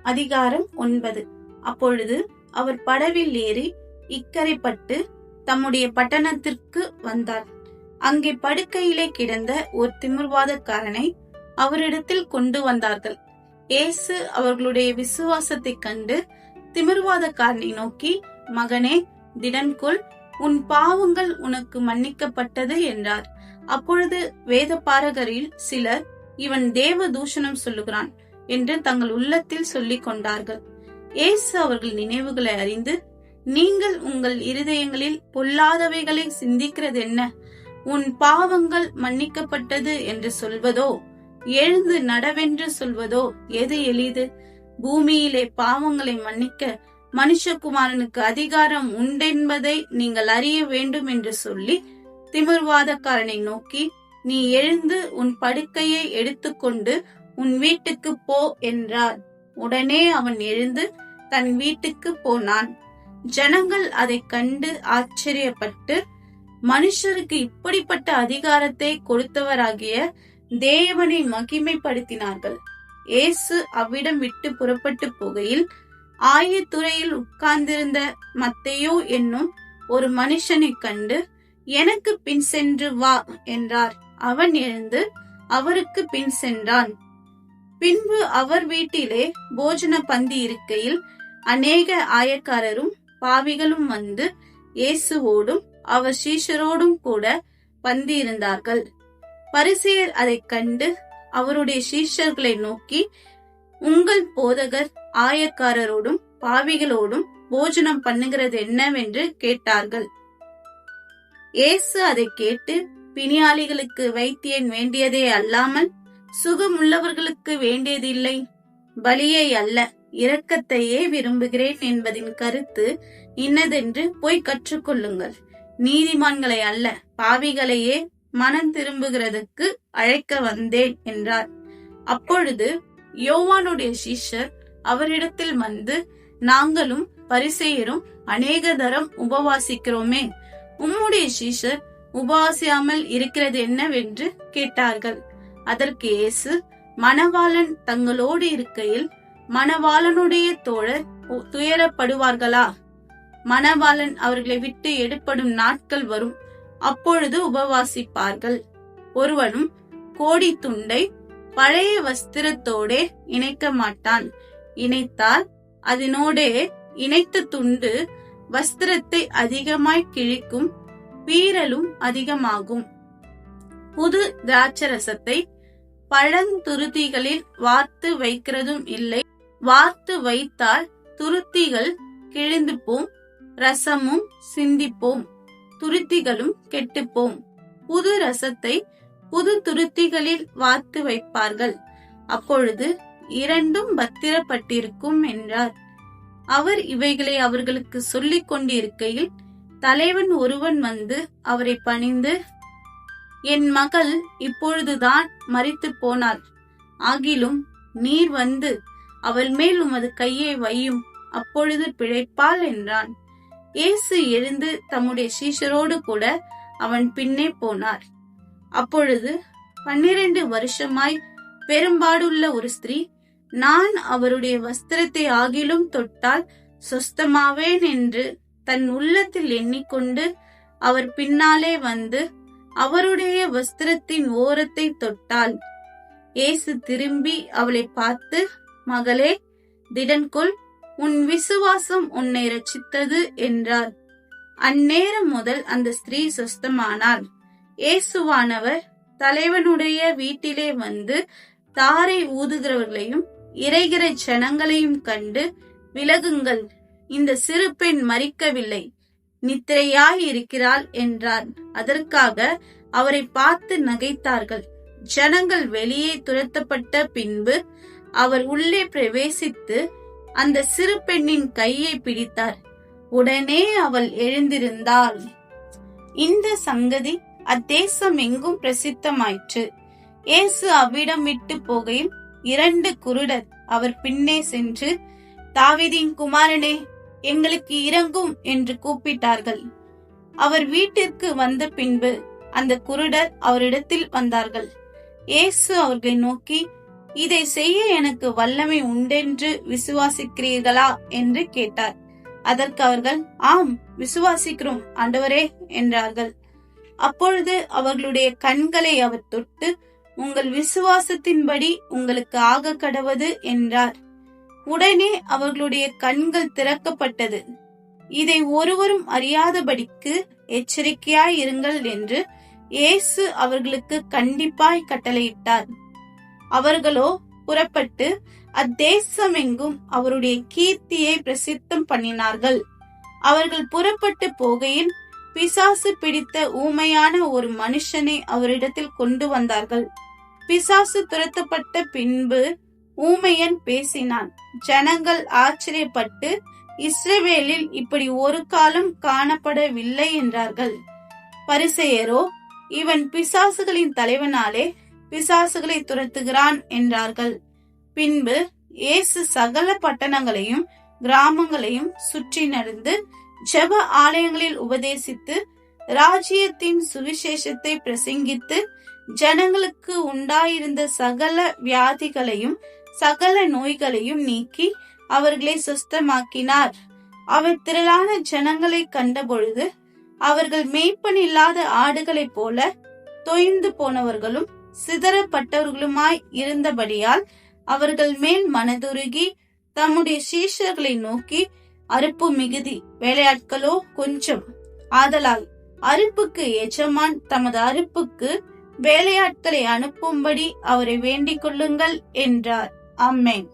அதிகாரம் 9. அப்பொழுது அவர் படவில் ஏறி இக்கரைப்பட்டு தம்முடைய பட்டணத்திற்கு வந்தார். அங்கே படுக்கையிலே கிடந்த ஒரு திமிர்வாதக்காரனை அவரிடத்தில் கொண்டு வந்தார்கள். இயேசு அவர்களுடைய விசுவாசத்தை கண்டு திமிர்வாதக்காரனை நோக்கி, மகனே, திடன்கொள், உன் பாவங்கள் உனக்கு மன்னிக்கப்பட்டது என்றார். அப்பொழுது வேதபாரகரில் சிலர், இவன் தேவ தூஷணம் சொல்லுகிறான் என்று தங்கள் உள்ளத்தில் சொல்லிக் கொண்டார்கள். இயேசு அவர்கள் நினைவுகளை அறிந்து, நீங்கள் உங்கள் இருதயங்களில் பொல்லாதவைகளை சிந்திக்கிறது என்ன? உன் பாவங்கள் மன்னிக்கப்பட்டது என்று சொல்வதோ, எழுந்து நடவென்று சொல்வதோ எது எளிது? பூமியிலே பாவங்களை மன்னிக்க மனுஷகுமாரனுக்கு அதிகாரம் உண்டென்பதை நீங்கள் அறிய வேண்டும் என்று சொல்லி திமிர்வாதக்காரனை நோக்கி, நீ எழுந்து உன் படுக்கையை எடுத்துக்கொண்டு உன் வீட்டுக்கு போ என்றார். உடனே அவன் எழுந்து தன் வீட்டுக்கு போனான். ஜனங்கள் அதை கண்டு ஆச்சரியப்பட்டு, மனுஷருக்கு இப்படிப்பட்ட அதிகாரத்தை கொடுத்தவராகிய தேவனை மகிமைப்படுத்தினார்கள். இயேசு அவ்விடம் விட்டு புறப்பட்டு போகையில் ஆயத்துறையில் உட்கார்ந்திருந்த மத்தேயு என்னும் ஒரு மனுஷனை கண்டு, எனக்கு பின் சென்று வா என்றார். அவன் எழுந்து அவருக்கு பின் சென்றான். பின்பு அவர் வீட்டிலே போஜன பந்தி இருக்கையில் அநேக ஆயக்காரரும் பாவிகளும் வந்து இயேசுவோடும் அவர் சீஷரோடும் கூட பந்தி இருந்தார்கள். பரிசேயர் அதை கண்டு அவருடைய சீஷர்களை நோக்கி, உங்கள் போதகர் ஆயக்காரரோடும் பாவிகளோடும் போஜனம் பண்ணுகிறது என்னவென்று கேட்டார்கள். இயேசு அதை கேட்டு, பிணியாளிகளுக்கு வைத்தியன் வேண்டியதே அல்லாமல் சுகமுள்ளவர்களுக்கு வேண்டியதில்லை, பலியை அல்ல, இரக்கத்தையே விரும்புகிறேன் என்பதின் கருத்து இன்னதென்று போய் கற்றுக்கொள்ளுங்கள். நீதிமான்களை அல்ல, பாவிகளையே மனம் திரும்புகிறதுக்கு அழைக்க வந்தேன் என்றார். அப்பொழுது யோவானுடைய சீஷர் அவரிடத்தில் வந்து, நாங்களும் பரிசேயரும் அநேக தரம் உபவாசிக்கிறோமே, உம்முடைய சீஷர் உபவாசியாமல் இருக்கிறது என்னவென்று கேட்டார்கள். அதற்கு இயேசு, மணவாளன் தங்களோடு இருக்கையில் மணவாளனுடைய தோழர் துயரப்படுவார்களா? மணவாளன் அவர்களை விட்டு எடுப்படும் நாட்கள் வரும், அப்பொழுது உபவாசிப்பார்கள். ஒருவனும் கோடி துண்டை பழைய வஸ்திரத்தோடே இணைக்க மாட்டான். இணைத்தால் அதனோடே இணைத்த துண்டு வஸ்திரத்தை அதிகமாய் கிழிக்கும், பீறலும் அதிகமாகும். புது திராட்சரசத்தை பழந்துருத்திகளில் வார்த்து வைக்கிறதும் இல்லை. வார்த்து வைத்தால் துருத்திகள் கிழிந்து போம், ரசமும் சிந்திப்போம், துருத்திகளும் கெட்டுப்போம். புது ரசத்தை புது துருத்திகளில் வார்த்து வைப்பார்கள், அப்பொழுது இரண்டும் பத்திரப்பட்டிருக்கும் என்றார். அவர் இவைகளை அவர்களுக்கு சொல்லிக் கொண்டிருக்கையில் தலைவன் ஒருவன் வந்து அவரை பணிந்து, என் மகள் இப்பொழுதுதான் மரித்து போனாள், ஆகிலும் நீர் வந்து அவள் மேல் உமது கையை வையும், அப்பொழுது பிழைப்பாள் என்றான். இயேசு எழுந்து தம்முடைய சீஷரோடு கூட அவன் பின்னே போனார். அப்பொழுது 12 வருஷமாய் பெரும்பாடுள்ள ஒரு ஸ்திரீ, நான் அவருடைய வஸ்திரத்தை ஆகிலும் தொட்டால் சொஸ்தமாவேன் என்று தன் உள்ளத்தில் எண்ணிக்கொண்டு அவர் பின்னாலே வந்து அவருடைய வஸ்திரத்தின் ஓரத்தை தொட்டாள். இயேசு திரும்பி அவளை பார்த்து, மகளே, திடன்கொள், உன் விசுவாசம் உன்னை ரட்சித்தது என்றார். அந்நேரம் முதல் அந்த ஸ்திரீ சொஸ்தமானாள். இயேசுவானவர் தலைவனுடைய வீட்டிலே வந்து தாரை ஊதுகிறவர்களையும் இறைகிற ஜனங்களையும் கண்டு, விலகுங்கள், இந்த சிறு பெண் மரிக்கவில்லை, நித்திரையாய் இருக்கிறாள் என்றார். அதற்காக அவரை பார்த்து நகைத்தார்கள். ஜனங்கள் வெளியே துரத்தப்பட்ட பின்பு அவர் உள்ளே பிரவேசித்து அந்த சிறு பெண்ணின் கையை பிடித்தார். உடனே அவள் எழுந்திருந்தாள். இந்த சங்கதி அத்தேசம் எங்கும் பிரசித்தமாயிற்று. இயேசு அவ்விடம் விட்டு போகையில் 2 குருடர் அவர் பின்னே சென்று, தாவீதின் குமாரனே, எங்களுக்கு இரங்கும் என்று கூப்பிட்டார்கள். அவர் வீட்டிற்கு வந்த பின்பு அந்த குருடர் அவரிடத்தில் வந்தார்கள். இயேசு அவர்களை நோக்கி, இதை செய்ய எனக்கு வல்லமை உண்டென்று விசுவாசிக்கிறீர்களா என்று கேட்டார். அதற்கு அவர்கள், ஆம், விசுவாசிக்கிறோம் ஆண்டவரே என்றார்கள். அப்பொழுது அவர்களுடைய கண்களை அவர் தொட்டு, உங்கள் விசுவாசத்தின்படி உங்களுக்கு ஆக கடவது என்றார். உடனே அவர்களுடைய கண்கள் திறக்கப்பட்டது. இதை ஒருவரும் அறியாதபடிக்கு எச்சரிக்கையாய் இருங்கள் என்று இயேசு அவர்களுக்கு கண்டிப்பாய் கட்டளையிட்டார். அவர்களோ புறப்பட்டு அத்தேசமெங்கும் அவருடைய கீர்த்தியை பிரசித்தம் பண்ணினார்கள். அவர்கள் புறப்பட்டு போகையில் பிசாசு பிடித்த ஊமையான ஒரு மனுஷனை அவரிடத்தில் கொண்டு வந்தார்கள். பிசாசு துரத்தப்பட்ட பின்பு ஊமையன் பேசினான். ஜனங்கள் ஆச்சரியப்பட்டு, இஸ்ரவேலில் இப்படி ஒரு காலம் காணப்படவில்லை என்றார்கள். பரிசேயரோ, இவன் பிசாசுகளின் தலைவனாலே பிசாசுகளை துரத்துகிறான் என்றார்கள். பின்பு இயேசு சகல பட்டணங்களையும் கிராமங்களையும் சுற்றி நடந்து ஜெப ஆலயங்களில் உபதேசித்து ராஜ்யத்தின் சுவிசேஷத்தை பிரசங்கித்து ஜனங்களுக்கு உண்டாயிருந்த சகல வியாதிகளையும் சகல நோய்களையும் நீக்கி அவர்களை சுஸ்தமாக்கினார். அவர் திரளான ஜனங்களை கண்டபொழுது அவர்கள் மேய்ப்பன் இல்லாத ஆடுகளைப் போல தொய்ந்து போனவர்களும் சிதறப்பட்டவர்களுமாய் இருந்தபடியால் அவர்கள் மேல் மனதுருகி தம்முடைய சீஷர்களை நோக்கி, அறுப்பு மிகுதி, வேலையாட்களோ கொஞ்சம். ஆதலால் அறுப்புக்கு எஜமான் தமது அறுப்புக்கு வேலையாட்களை அனுப்பும்படி அவரை வேண்டிக் கொள்ளுங்கள் என்றார். ஆமென்.